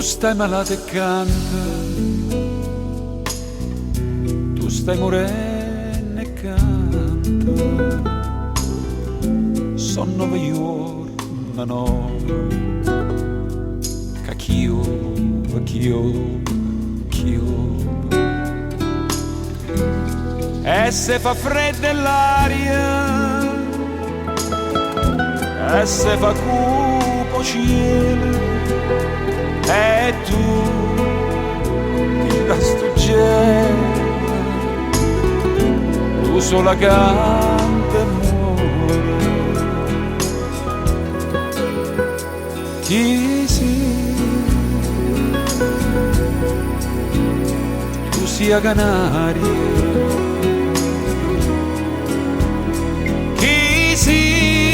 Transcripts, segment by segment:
stai malata e canta, tu stai morendo e canta, sono 9 giorni, no, che e se fa fredda l'aria, e se fa cupo cielo, e tu ti da sto gelo, tu sola canta e muore. Chi sei? Tu sia canaria. Chi sei?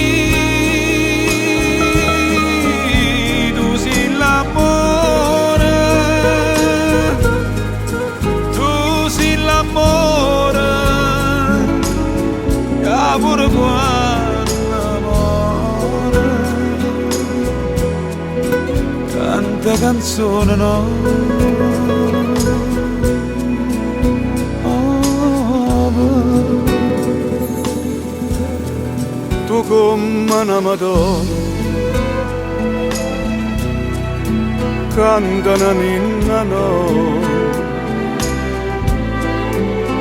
Tu sei l'amore, tu sei l'amore, che pure quando amore canta canzone no. Tu come una Madonna canta una ninna no,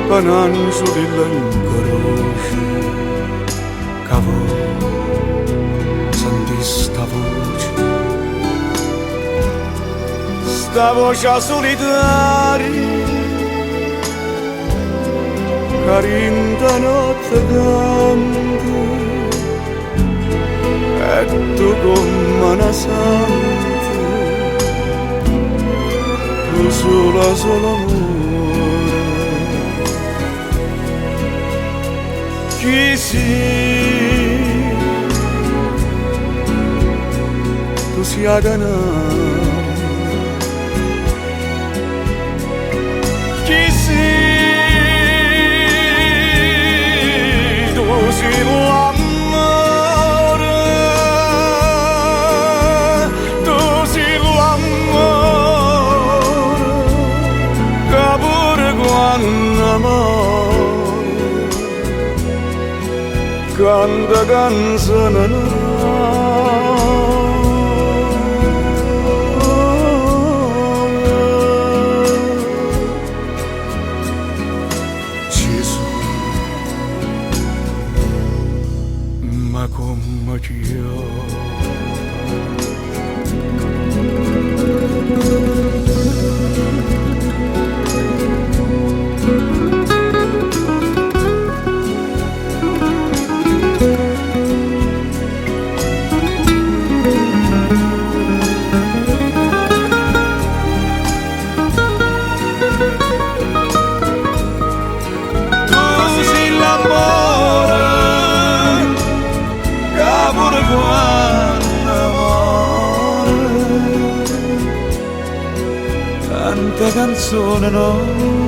pananzo dell'incaroce, cavo senti sta voce solitaria, carinta notte canta. E tu come una santa, tu sola amore. Chi sei? Tu sia danare. Chi sei? Tu sei l'amore. Canta canzone no. Gesù, ma come io tanta canzone no.